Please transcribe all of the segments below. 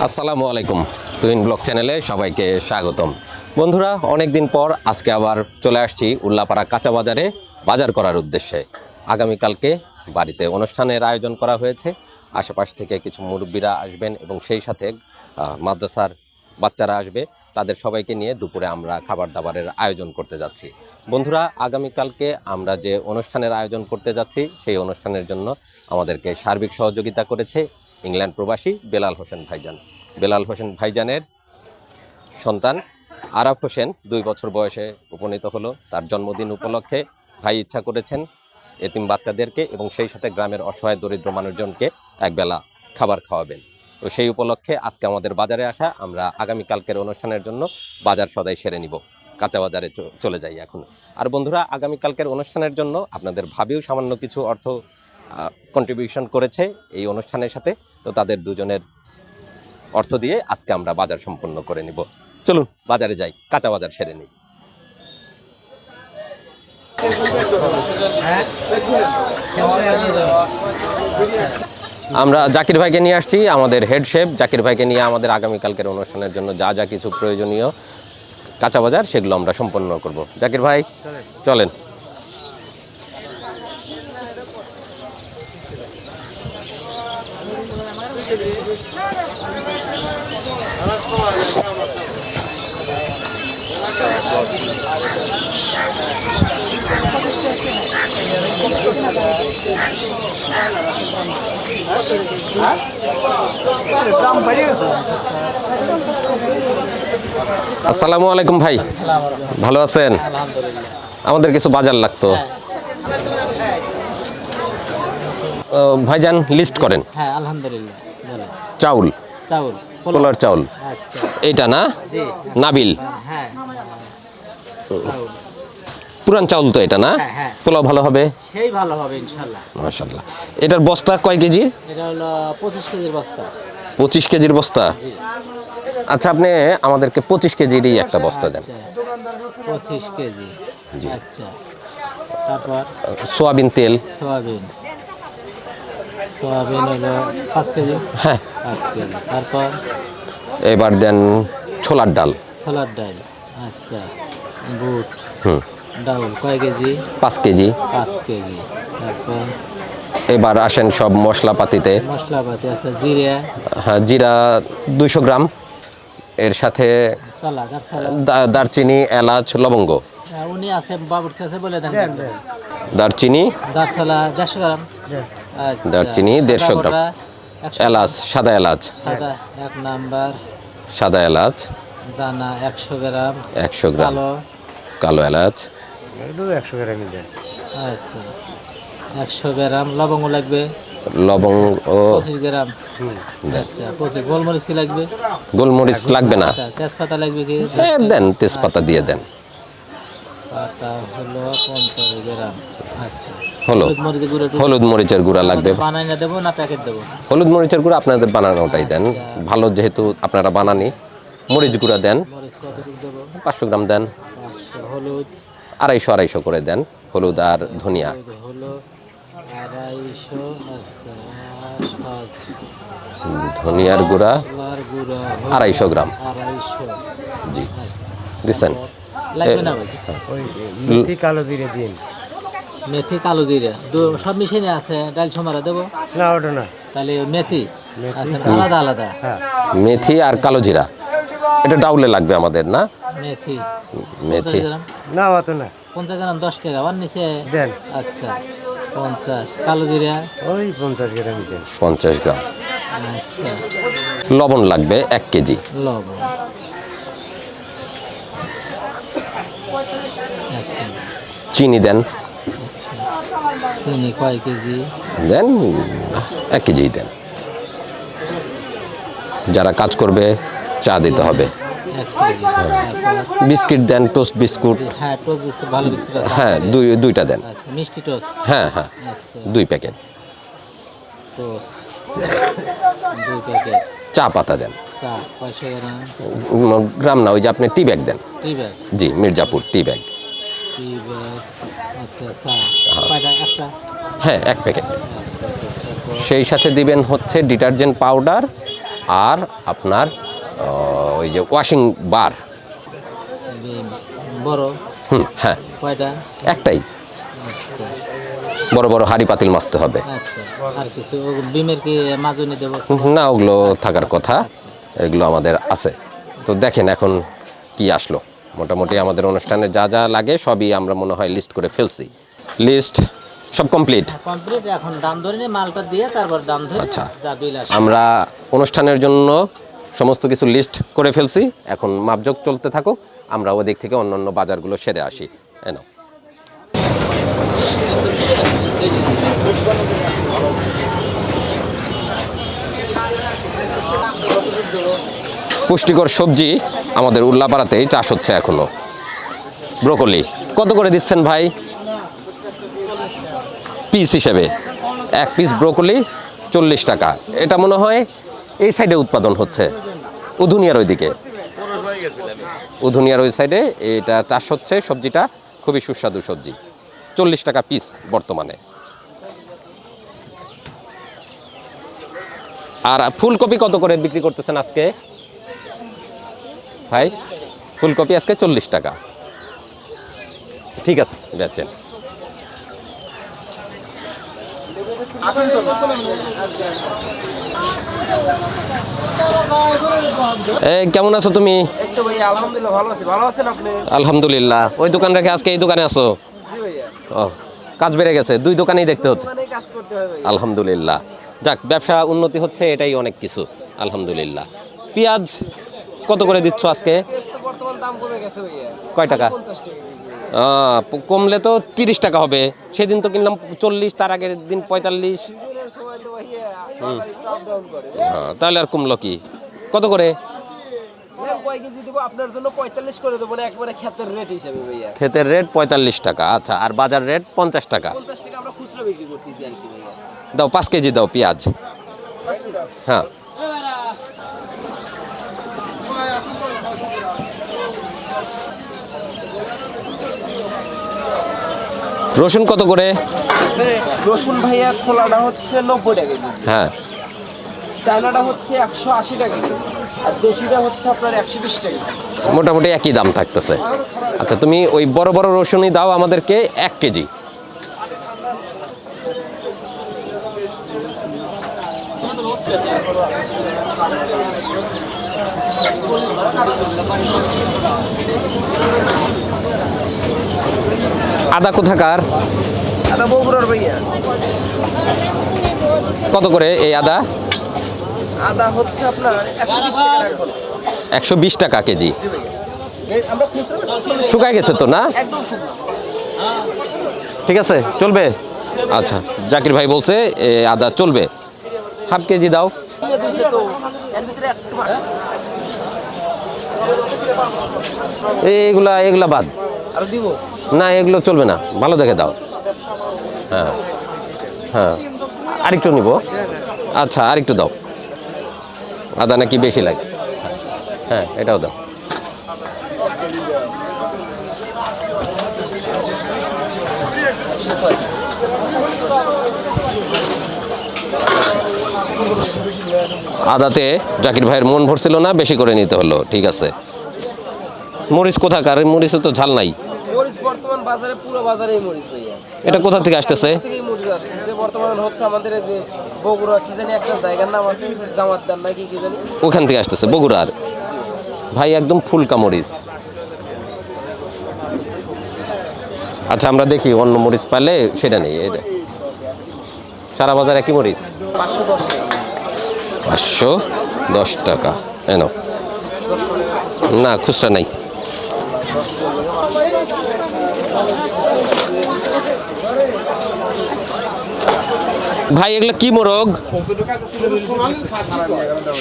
আসসালামু আলাইকুম, তুহিন ব্লগ চ্যানেলে সবাইকে স্বাগতম। বন্ধুরা, অনেক দিন পর আজকে আবার চলে আসছি উল্লাপাড়া কাঁচা বাজারে বাজার করার উদ্দেশ্যে। আগামীকালকে বাড়িতে অনুষ্ঠানের আয়োজন করা হয়েছে। আশেপাশ থেকে কিছু মুরব্বীরা আসবেন এবং সেই সাথে মাদ্রাসার বাচ্চারা আসবে। তাদের সবাইকে নিয়ে দুপুরে আমরা খাবার দাবারের আয়োজন করতে যাচ্ছি। বন্ধুরা, আগামীকালকে আমরা যে অনুষ্ঠানের আয়োজন করতে যাচ্ছি সেই অনুষ্ঠানের জন্য আমাদেরকে সার্বিক সহযোগিতা করেছে ইংল্যান্ড প্রবাসী বেলাল হোসেন ভাইজান। বেলাল হোসেন ভাইজানের সন্তান আরাফ হোসেন 2 বছর বয়সে উপনীত হলো। তার জন্মদিন উপলক্ষে ভাই ইচ্ছা করেছেন এতিম বাচ্চাদেরকে এবং সেই সাথে গ্রামের অসহায় দরিদ্র মানুষজনকে একবেলা খাবার খাওয়াবেন। তো সেই উপলক্ষে আজকে আমাদের বাজারে আসা। আমরা আগামীকালকের অনুষ্ঠানের জন্য বাজার সদাই সেরে নিব। কাঁচা বাজারে চলে যাই এখন। আর বন্ধুরা, আগামীকালকের অনুষ্ঠানের জন্য আপনাদের ভাবেও সামান্য কিছু অর্থ কন্ট্রিবিউশন করেছে এই অনুষ্ঠানের সাথে। তো তাদের দুজনের অর্থ দিয়ে আজকে আমরা বাজার সম্পন্ন করে নিব। চলুন বাজারে যাই, কাঁচা বাজার সেরে নিই। আমরা জাকির ভাইকে নিয়ে আসছি, আমাদের হেড শেফ জাকির ভাইকে নিয়ে আমাদের আগামীকালকের অনুষ্ঠানের জন্য যা যা কিছু প্রয়োজনীয় কাঁচা বাজার সেগুলো আমরা সম্পন্ন করব। জাকির ভাই চলেন। আসসালামু আলাইকুম ভাই, ভালো আছেন? আমাদের কিছু বাজার লাগতো। ভাইজান লিস্ট করেন। হ্যাঁ, আলহামদুলিল্লাহ। চাউল, পোলার চাউল, আচ্ছা, এইটা না? জি। নাবিল হ্যাঁ, পুরান চাউল তো এটা না? হ্যাঁ। পোলাও ভালো হবে, সেই ভালো হবে ইনশাল্লাহ। মাশাআল্লাহ। এটার বস্তা কয় কেজির? এটা হলো 25 কেজির বস্তা। 25 কেজির বস্তা। জি। আচ্ছা, আপনি আমাদেরকে 25 কেজিরই একটা বস্তা দেন। আচ্ছা, 25 কেজি। আচ্ছা, তারপর সোয়াবিন তেল। সোয়াবিন হলো 5 কেজি। হ্যাঁ। 5 কেজি। তারপর এবার দেন ছোলার ডাল। ছোলার ডাল। আচ্ছা, বুট হুম, ডাউল কয় কেজি? 5 কেজি। 5 কেজি। তারপর এবার আসেন সব মশলাপাতিতে। মশলাপাতি আছে, জিরা। হ্যাঁ, জিরা 200 গ্রাম। এর সাথে দারচিনি, এলাচ, লবঙ্গ। উনি আছে, বাবুর্চি আছে, বলে দেন। দারচিনি, দারচালা 150 গ্রাম। আচ্ছা, দারচিনি 150 গ্রাম। এলাচ, সাদা এলাচ। সাদা 1 নাম্বার। সাদা এলাচ দানা 100 গ্রাম। 100 গ্রাম। কালো এলাচ 100 গ্রাম। আচ্ছা, 100 গ্রাম। লবঙ্গ লাগবে। লবঙ্গ 25 গ্রাম। আচ্ছা, 25। গোলমরিচ কি লাগবে? গোলমরিচ লাগবে না। আচ্ছা, তেজপাতা লাগবে কি? হ্যাঁ দেন, তেজপাতা দিয়ে দেন। পাতা হলো 50 গ্রাম। আচ্ছা, হলো। হলুদ মরিচের গুঁড়া লাগবে। বানাই না দেবো না প্যাকেট দেবো? হলুদ মরিচের গুঁড়া আপনাদের বানানোটাই দেন, ভালো, যেহেতু আপনারা বানানি। মরিচ গুঁড়া দেন মরিচ কতটুকু দেবো? 500 গ্রাম দেন। 500। হলুদ 250 করে দেন। হলুদ আর ধনিয়া হলো 250। আচ্ছা, ধনিয়ার গুঁড়া গুঁড়া 250 গ্রাম। 250। জি, দিচ্ছেন। লাগবে না ভাই? মেথি কালো জিরে দিন। মেথি কালো জিরা সব মিশিয়ে আছে। ডাল ছোমারা দেবো না, ওটা না। তাহলে মেথি আছে আলাদা আলাদা। মেথি আর কালো জিরা এটা ডাউলে লাগবে আমাদের না? মেথি মেথি 50 গ্রাম। না, অত না। 50 গ্রাম 10 টাকা ওর নিচে দেন। আচ্ছা, 50। কালো জিরা ওই 50 গ্রাম দেন। 50 গ্রাম। আচ্ছা, লবণ লাগবে 1 কেজি। লবণ 1 কেজি। চিনি দেন। চিনি কয় কেজি? দেন 1 কেজি দেন। যারা কাজ করবে চা দিতে হবে। 1 কেজি। বিস্কিট দেন, টোস্ট বিস্কুট। হ্যাঁ, টোস্ট বিস্কুট, ভালো বিস্কুট আছে। হ্যাঁ, দুইটা দেন। আচ্ছা, মিষ্টি টোস্ট। হ্যাঁ, আচ্ছা, 2 প্যাকেট। Toast 2 packet. চা পাতা দেন। চা 500 গ্রাম। গ্রাম না, ওই যে আপনি টি ব্যাগ দেন। টি ব্যাগ। জি, মির্জাপুর টি ব্যাগ। টি ব্যাগ। আচ্ছা, চা কয়টা? একটা। হ্যাঁ, 1 প্যাকেট। সেই সাথে দিবেন হচ্ছে ডিটারজেন্ট পাউডার আর আপনার ওই যে ওয়াশিং বার। বড় হ্যাঁ কয়টা? একটাই, আচ্ছা বড় বড় হাঁড়ি পাতিল মাজতে হবে আচ্ছা। আর কিছু বিমের কি মাজুনি দেবো? না, ওগুলো থাকার কথা, এগুলো আমাদের আছে। তো দেখেন এখন কি আসলো, মোটামুটি আমাদের অনুষ্ঠানে যা যা লাগে সবই আমরা মনে হয় লিস্ট করে ফেলছি। লিস্ট সব কমপ্লিট। কমপ্লিট, এখন দাম ধরে নিয়ে মালটা দিয়ে তারপর দাম ধরে আচ্ছা। যা বিল আসে। আমরা অনুষ্ঠানের জন্য সমস্ত কিছু লিস্ট করে ফেলছি, এখন মাপজোক চলতে থাকুক, আমরা ওদিক থেকে অন্যান্য বাজারগুলো সেরে আসি। নাও। পুষ্টিকর সবজি আমাদের উল্লাপাড়াতেই চাষ হচ্ছে এখনো। ব্রোকলি কত করে দিচ্ছেন ভাই? পিস হিসেবে এক পিস ব্রোকলি 40 টাকা। এটা মনে হয় এই সাইডে উৎপাদন হচ্ছে, উধুনিয়ার ওইদিকে, উধুনিয়ার ওই সাইডে এটা চাষ হচ্ছে। সবজিটা খুবই সুস্বাদু সবজি, 40 টাকা পিস বর্তমানে। আর ফুলকপি কত করে বিক্রি করতেছেন আজকে ভাই? ফুলকপি আজকে 40 টাকা। ঠিক আছে, বেচেন। কেমন আছো তুমি? আলহামদুলিল্লাহ ভালো আছি। ভালো আছেন আপনি? আলহামদুলিল্লাহ। ওই দোকান রেখে আজকে এই দোকানে আছো? জি ভাইয়া। ও, কাজ বেড়ে গেছে, 2 দোকানেই দেখতে হচ্ছে। মানে কাজ করতে হয় ভাইয়া। আলহামদুলিল্লাহ, যাক, ব্যবসা উন্নতি হচ্ছে, এটাই অনেক কিছু। আলহামদুলিল্লাহ। পেঁয়াজ কত করে দিচ্ছ আজকে? তো বর্তমান দাম কমে গেছে ভাইয়া। কয় টাকা? 50 টাকা কেজি ভাইয়া। কমলে তো 30 টাকা হবে। সেদিন তো কিনলাম 40, তার আগের দিন 45। সিজনের সময় তো ভাইয়া বাজার একটু আপ ডাউন করে। তাহলে আর কমলো কি? কত করে? ভাইয়া কয় কেজি দেবো আপনার জন্য? 45 করে দেবো না, একবারে ক্ষেতের রেট হিসাবে ভাইয়া। ক্ষেতের রেট 45 টাকা। আচ্ছা, আর বাজার রেট 50 টাকা। 50 টাকা আমরা খুচরা বিক্রি করতেছি আর কি ভাইয়া। দাও 5 কেজি দাও পেঁয়াজ। হ্যাঁ, রসুন কত করে? রসুন ভাইয়া খোলাটা হচ্ছে 90 টাকা কেজি, হ্যাঁ, চায়নাটা হচ্ছে 180 টাকা কেজি, আর দেশিটা হচ্ছে আপনার 120 টাকা কেজি। মোটামুটি একই দাম থাকতেছে। আচ্ছা, তুমি ওই বড় বড় রসুনই দাও আমাদেরকে 1 কেজি। আদা কোথাকার? আদা বগুড়ার ভাইয়া। কত করে এই আদা? আদা হচ্ছে আপনার 120 টাকা এখন। 120 টাকা কেজি। জি ভাইয়া। আমরা খুচরা বেচছি। শুকায় গেছে তো না? একদম শুকনো। ঠিক আছে, চলবে। আচ্ছা, জাকির ভাই বলছে আদা চলবে। হাফ কেজি দাও। তো এর ভিতরে একটু ভাড়া। এগুলা বাদ। আর দিব? না, এগুলো চলবে না, ভালো দেখে দাও। হ্যাঁ হ্যাঁ, আরেকটু নিব। আচ্ছা, আরেকটু দাও। আদা নাকি বেশি লাগে? হ্যাঁ, এটাও দাও। আদাতে জাকির ভাইয়ের মন ভরছিল না, বেশি করে নিতে হলো। ঠিক আছে। মরিচ কোথাকার? মরিচে তো ঝাল নাই। মরিচ বর্তমান বাজারে, পুরো বাজারেই মরিচ ভাইয়া। এটা কোথা থেকে আসতেছে? থেকেই মরিচ আসছে বর্তমান হচ্ছে আমাদের এই যে বগুড়া, কি জানি একটা জায়গার নাম আছে, জামাতদার নাকি কি জানি, ওখান থেকে আসতেছে, বগুড়ার। ভাই একদম ফুলকা মরিচ। আচ্ছা, আমরা দেখি অন্য মরিচ পাইলে সেটা নেই। এটা সারা বাজার একই মরিচ। 510 টাকা। 510 টাকা। এনো না, খুচরা নাই। ভাই এগুলো কি মোরগ?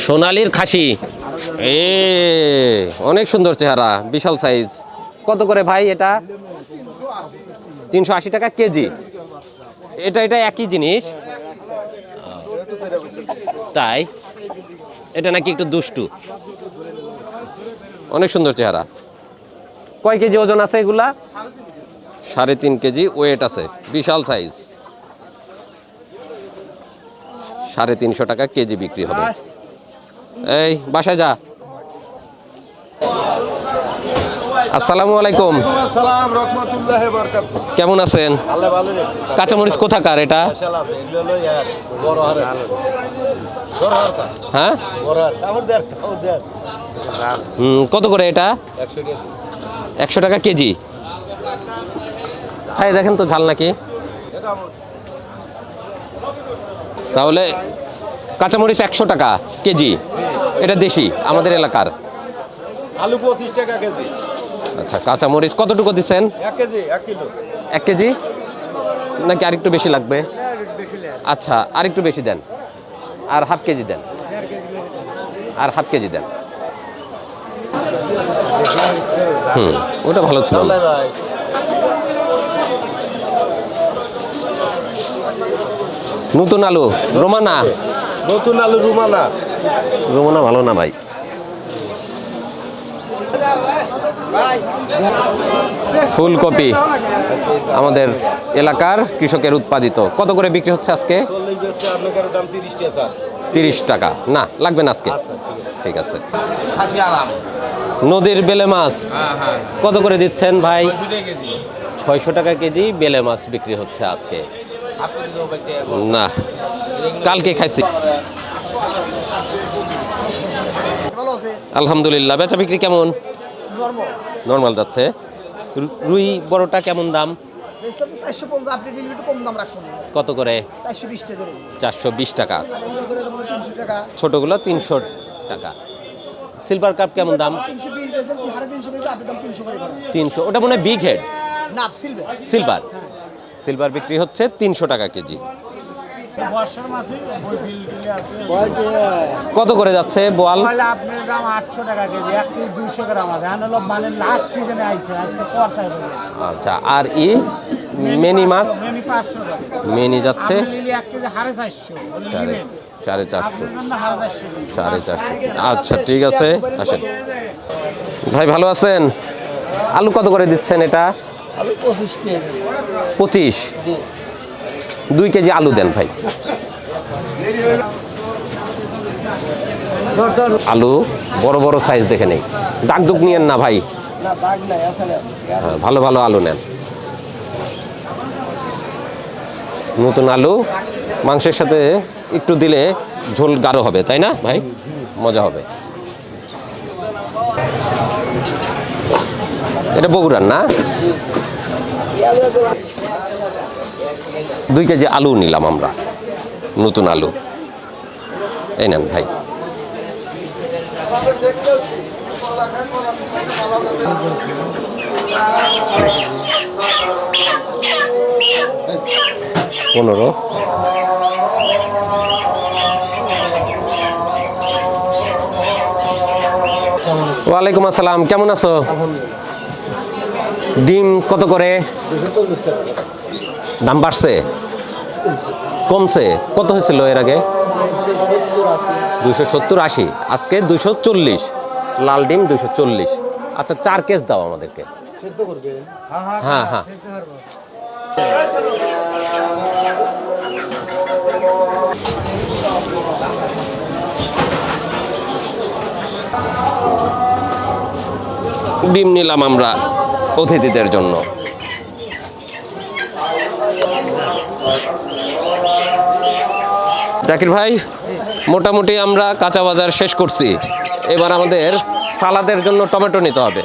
সোনালির খাসি। অনেক সুন্দর চেহারা, বিশাল সাইজ। কত করে ভাই এটা? 380 টাকা কেজি। এটা একই জিনিস তাই? এটা নাকি একটু দুষ্টু। অনেক সুন্দর চেহারা। কয় কেজি ওজন আছে এগুলা? 3.5 কেজি ওয়েট আছে, বিশাল সাইজ। 350 টাকা কেজি বিক্রি হবে। এই বাসায় যা। আসসালামু আলাইকুম, আসসালাম রহমতুল্লাহি ওয়া বারাকাতুহু। কেমন আছেন? আল্লাহ ভালো রেখেছে। কাঁচামরিচ কোথাকার এটা? মাশাআল্লাহ আছে। এগুলো হলো ইয়ার বড় হারে। বড় হার স্যার। হ্যাঁ, বড় হার। কামড় দেন, কামড় দেন। কত করে এটা? 100 কেজি। 100 টাকা কেজি। খাই দেখেন তো ঝাল নাকি। এটা তাহলে কাঁচামরিচ 100 টাকা কেজি, এটা দেশি আমাদের এলাকার। আলু 25 টাকা কেজি। আচ্ছা, কাঁচামরিচ কতটুকু দিচ্ছেন? 1 কেজি, 1 কিলো। 1 কেজি নাকি আরেকটু বেশি লাগবে? আচ্ছা, আরেকটু বেশি দেন, আর হাফ কেজি দেন, আর হাফ কেজি দেন। ওটা ভালো ছিল না। আল্লাহ ভাই। নতুন আলু রোমানা, নতুন আলু রুমানা। রোমানা ভালো না ভাই। ফুলকপি আমাদের এলাকার কৃষকের উৎপাদিত। কত করে বিক্রি হচ্ছে আজকে? 40 বেচছে, আপনার দাম 30 টাকা স্যার। 30 টাকা। না, লাগবে না আজকে। আচ্ছা ঠিক আছে। ঠিক আছে। নদীর বেলে মাছ কত করে দিচ্ছেন ভাই? 600 টাকা কেজি বেলে মাছ বিক্রি হচ্ছে আজকে। না, কালকে খাইছি। আলহামদুলিল্লাহ। বেচা বিক্রি কেমন? নর্মাল যাচ্ছে। রুই বড়টা কেমন দাম? 450, আপনি ডেলিভারি কম দাম রাখুন। কত করে? 420 টাকা করে। 420 টাকা। ওগুলো করে তোমরা 300 টাকা। ছোটগুলো 300 টাকা। সিলভার কাপ কেমন দাম? 320 বেচেন, 350 বেচেন, আপনি দাম 300 করে করেন। 300। ওটা মনে হয় বিগ হেড। না, সিলভার। সিলভার, সিলভার বিক্রি হচ্ছে 300 টাকা কেজি। কত করে যাচ্ছে বোয়াল? আপনার দাম 800 টাকা কেজি, 1 কেজি 200 গ্রাম আছে। এখন হলো মানে লাস্ট সিজনে আইছে, আজকে পর্চায় বলে। আচ্ছা, আর মেনি মাছ? মেনি 500 টাকা। মেনি যাচ্ছে আপনি নিলে 1 কেজি 450, বলে নিবেন। 450। আপনার জন্য 450 450। আচ্ছা, ঠিক আছে, আসেন ভাই। ভালো আছেন? আলু কত করে দিচ্ছেন এটা? আলু 25 টাকা। 25। 2 কেজি আলু দেন ভাই। আলু বড় বড় সাইজ দেখে নেই, দাগ দুগ নিয়েন না ভাই। না, দাগ নাই, আছে না। হ্যাঁ, ভালো ভালো আলু নেন। নতুন আলু মাংসের সাথে একটু দিলে ঝোল গাঢ় হবে, তাই না ভাই? মজা হবে। এটা বগুড়ার না? 2 কেজি আলু নিলাম আমরা, নতুন আলু। এই নেন ভাই। পনেরো। ওয়ালাইকুম আসসালাম, কেমন আছো? ডিম কত করে? দাম বাড়ছে, কমছে? কত হয়েছিল এর আগে? 270, 80। আজকে 240। লাল ডিম 240। আচ্ছা, 4 কেস দাও আমাদেরকে। হ্যাঁ হ্যাঁ। ডিম নিলাম আমরা অতিথিদের জন্য। জাকির ভাই, মোটামুটি আমরা কাঁচা বাজার শেষ করছি। এবার আমাদের সালাদের জন্য টমেটো নিতে হবে।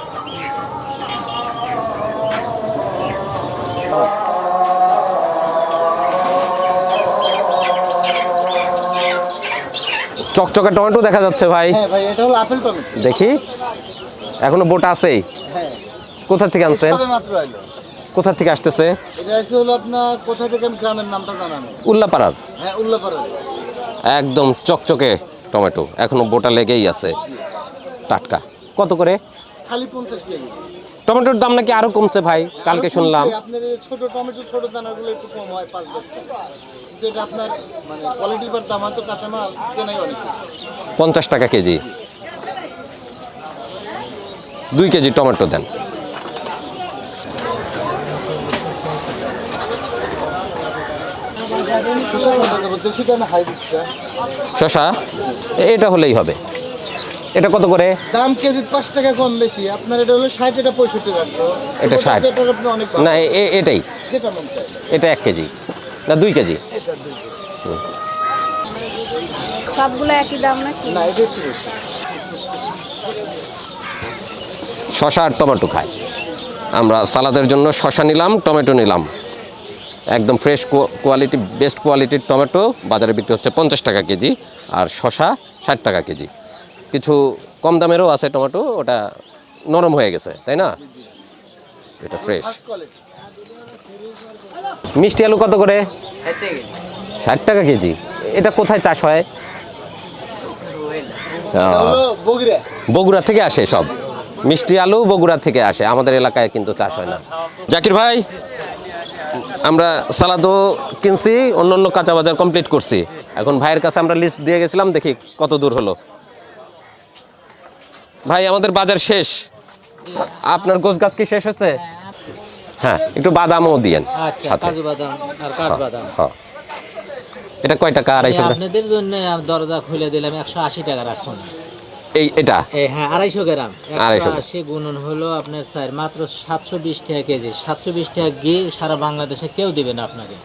চকচকে টমেটো দেখা যাচ্ছে ভাই। হ্যাঁ ভাই, এটা হলো আপেল টমেটো। দেখি, এখনো বোটা আছেই। হ্যাঁ, কোথা থেকে আনছেন? সবে মাত্র আইলো। কোথা থেকে আসতেছে? এটা আছে হলো আপনার, কোথা থেকে আমি গ্রামের নামটা জানা নেই। উল্লাপাড়ার। হ্যাঁ, উল্লাপাড়া। একদম চকচকে টমেটো, এখনো বোটা লেগেই আছে, টাটকা। কত করে? খালি 50 টাকা। টমেটোর দাম নাকি আরো কমছে ভাই, কালকে শুনলাম। আপনার এই ছোট টমেটো, ছোট দানাগুলো একটু কম হয়, 5-10 টাকা। কিন্তু এটা আপনার মানে কোয়ালিটির পর দাম, হয়তো কাঁচামাল কেনাই অনেক। 50 টাকা কেজি। 2 কেজি টমেটো দেন। শসা কোনটা দেবো, দেশিটা না হাইব্রিডটা? শশা এটা হলেই হবে। এটা কত করে? দাম কেজি 5 টাকা কম বেশি, আপনার এটা হলো 60, এটা 65 রাখবো। এটা 60। এটার আপনি অনেক না এটাই, যেটা মন চাই। এটা 1 কেজি না 2 কেজি? এটা 2 কেজি। সবগুলো একই দাম নাকি? না, এটা একটু বেশি। শসা আর টমেটো খায়। আমরা সালাদের জন্য শসা নিলাম, টমেটো নিলাম। একদম ফ্রেশ কোয়ালিটি, বেস্ট কোয়ালিটির টমেটো বাজারে বিক্রি হচ্ছে 50 টাকা কেজি, আর শসা 60 টাকা কেজি। কিছু কম দামেরও আছে টমেটো, ওটা নরম হয়ে গেছে, তাই না? এটা ফ্রেশ। মিষ্টি আলু কত করে? 60 টাকা কেজি। এটা কোথায় চাষ হয়? এটা হলো বগুড়া। বগুড়া থেকে আসে সব মিষ্টি আলু, বগুড়া থেকে আসে, আমাদের এলাকায় কিন্তু চাষ হয় না। জাকির ভাই, আমরা সালাদও কিনছি, অন্য অন্য কাঁচা বাজার কমপ্লিট করছি। এখন ভাইয়ের কাছে আমরা লিস্ট দিয়ে গেছিলাম, দেখি কত দূর হলো। ভাই আমাদের বাজার শেষ। আপনার গোছ গাছ কি শেষ হচ্ছে? হ্যাঁ, একটু বাদামও দিয়েন আচ্ছা, সাথে। কাজু বাদাম আর কাঠবাদাম। হ্যাঁ। এটা কয় টাকা? 250 গ্রাম? আপনাদের জন্য আমি দরজা খুলে দিলাম 180 টাকা রাখুন। এটা হ্যাঁ 250 গ্রাম। 250 180 গুণন হলো আপনার স্যার মাত্র 720 টাকা কেজি। 720 টাকা ঘি সারা বাংলাদেশে কেউ দিবে না আপনাকে,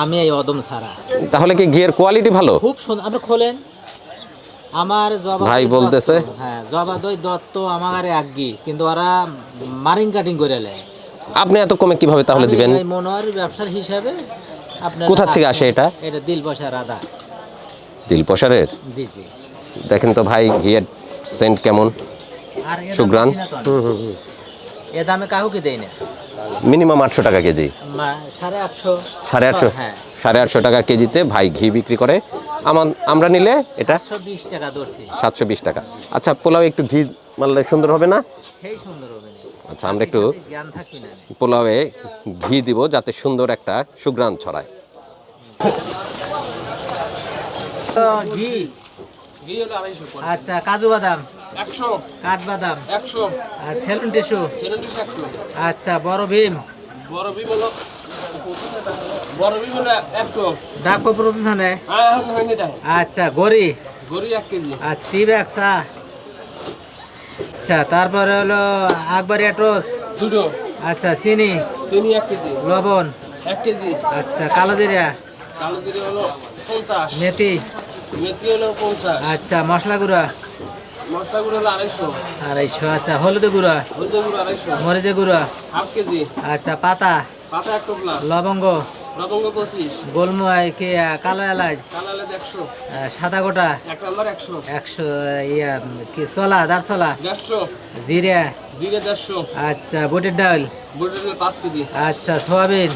আমি এই অদম ছাড়া। তাহলে কি ঘিয়ের কোয়ালিটি ভালো? খুব সুন্দর। আপনি খোলেন আমার জবা ভাই দই বলতেছে। দত্ত, হ্যাঁ জবা দই দত্ত আমার এক ঘি, কিন্তু ওরা মারিং কাটিং করে নেয়। আপনি এত কমে কিভাবে তাহলে আমি দিবেন? এই মনোহর ব্যবসার হিসাবে আপনার কোথা থেকে আসে এটা? এটা দিলবসা রাধা দিলপসারের। দিজি। দেখেন তো ভাই ঘিয়ের সেন্ট কেমন, আর এ দামে সুগ্রান। কিনা তো আমি। এ দামে কাউকে দেই না। মিনিমাম 800 টাকা কেজি। 850। 850, হ্যাঁ 850 টাকা কেজিতে ভাই ঘি বিক্রি করে। আমরা নিলে এটা 120 টাকা ধরছি। 720 টাকা। আচ্ছা, পোলাও একটু ঘি মারলে সুন্দর হবে না? সেই সুন্দর হবে না। আচ্ছা, আমরা একটু জ্ঞান থাকি না। পোলাওয়ে ঘি দিব যাতে সুন্দর একটা সুগ্রান ছড়ায়। ঘি আচ্ছা, কাজু বাদাম 100, কাঠবাদাম 100, আর সেলুন টিস্যু 100। আচ্ছা, বড় ভীম হলো 100। ডাক প্রথম থানে। আচ্ছা, গড়ি 1 কেজি। আর চিব একসা। আচ্ছা, তারপরে হলো আকবরিয়া টোস 2। আচ্ছা, চিনি 1 কেজি। লবণ 1 কেজি। আচ্ছা, কালো জিরা হলো 50। মেথি হলো 50। আচ্ছা, মশলা গুঁড়া হলো 250। আচ্ছা, হলুদ গুঁড়া 250। মরিচের গুঁড়া 1/2 কেজি। আচ্ছা, পাতা 1 টোপলা। লবঙ্গ 25। গোলমরিচ কি কালো এলাচ 100। সাদা গোটা 100। কি ছোলা, দারছোলা 150। জিরা 150। আচ্ছা, বুটের ডাল 5 কেজি। আচ্ছা, সয়াবিন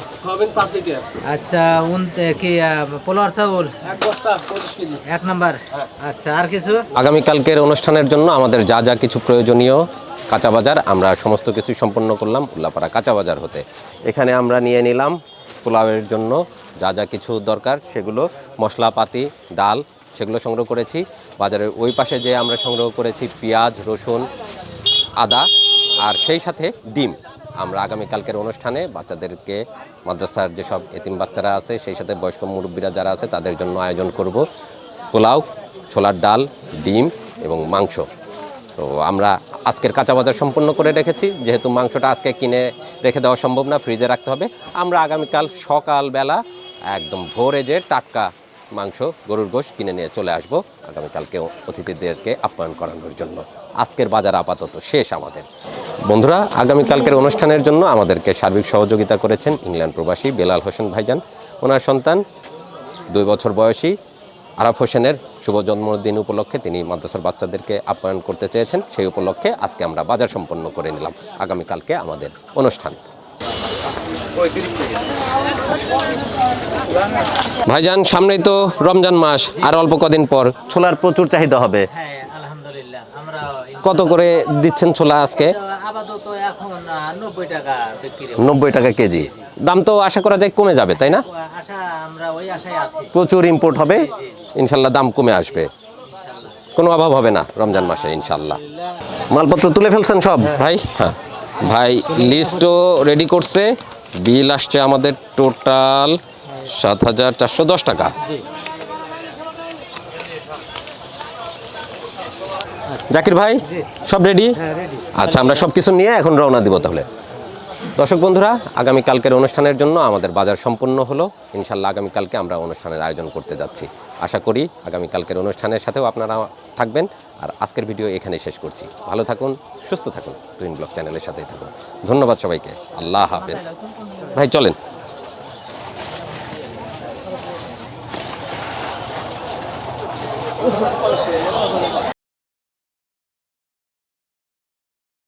5 লিটার। আচ্ছা, কি পোলার চাউল 1 বস্তা 25 কেজি। 1 নাম্বার। আচ্ছা, আর কিছু? আগামীকালকের অনুষ্ঠানের জন্য আমাদের যা যা কিছু প্রয়োজনীয় কাঁচা বাজার আমরা সমস্ত কিছু সম্পন্ন করলাম উল্লাপাড়া কাঁচা বাজার হতে। এখানে আমরা নিয়ে নিলাম পোলাওয়ের জন্য যা যা কিছু দরকার, সেগুলো মশলাপাতি, ডাল, সেগুলো সংগ্রহ করেছি। বাজারের ওই পাশে যে আমরা সংগ্রহ করেছি পেঁয়াজ, রসুন, আদা, আর সেই সাথে ডিম। আমরা আগামীকালকের অনুষ্ঠানে বাচ্চাদেরকে, মাদ্রাসার যেসব এতিম বাচ্চারা আছে, সেই সাথে বয়স্ক মুরব্বীরা যারা আছে তাদের জন্য আয়োজন করব পোলাও, ছোলার ডাল, ডিম এবং মাংস। তো আমরা আজকের কাঁচা বাজার সম্পূর্ণ করে রেখেছি, যেহেতু মাংসটা আজকে কিনে রেখে দেওয়া সম্ভব না, ফ্রিজে রাখতে হবে। আমরা আগামীকাল সকালবেলা একদম ভোরে যে টাটকা মাংস, গরুর গোশত কিনে নিয়ে চলে আসব আগামীকালকে অতিথিদেরকে আপ্যায়ন করানোর জন্য। আজকের বাজার আপাতত শেষ আমাদের। বন্ধুরা, আগামীকালকের অনুষ্ঠানের জন্য আমাদেরকে সার্বিক সহযোগিতা করেছেন ইংল্যান্ড প্রবাসী বেলাল হোসেন ভাইজান। ওনার সন্তান 2 বছর বয়সী আরাফ হোসেনের শুভ জন্মদিন উপলক্ষে তিনি মাদ্রাসার বাচ্চাদেরকে আপ্যায়ন করতে চেয়েছেন। সেই উপলক্ষে আজকে আমরা বাজার সম্পন্ন করে নিলাম। আগামীকালকে আমাদের অনুষ্ঠান। ভাইজান, সামনেই তো রমজান মাস, আর অল্প কদিন পর ছোলার প্রচুর চাহিদা হবে। হ্যাঁ আলহামদুলিল্লাহ। আমরা কত করে দিচ্ছেন ছোলা আজকে? আপাতত এখন 90 টাকা বিক্রি। 90 টাকা কেজি। দাম তো আশা করা যায় কমে যাবে, তাই না? আশা, আমরা ওই আশায় আছি। প্রচুর ইম্পোর্ট হবে, ইনশাল্লাহ দাম কমে আসবে, কোনো অভাব হবে না রমজান মাসে ইনশাল্লাহ। মালপত্র তুলে ফেলছেন সব ভাই? হ্যাঁ ভাই, লিস্টও রেডি করছে। বিল আসছে আমাদের টোটাল 7,410 টাকা। জাকির ভাই সব রেডি? হ্যাঁ রেডি। আচ্ছা, আমরা সব কিছু নিয়ে এখন রওনা দিব তাহলে। দর্শক বন্ধুরা, আগামীকালকের অনুষ্ঠানের জন্য আমাদের বাজার সম্পূর্ণ হলো। ইনশাল্লাহ আগামীকালকে আমরা অনুষ্ঠানের আয়োজন করতে যাচ্ছি। আশা করি আগামীকালকের অনুষ্ঠানের সাথেও আপনারা থাকবেন। আর আজকের ভিডিও এখানেই শেষ করছি। ভালো থাকুন, সুস্থ থাকুন, তুহিন ব্লগ চ্যানেলের সাথেই থাকুন। ধন্যবাদ সবাইকে। আল্লাহ হাফেজ। ভাই চলেন।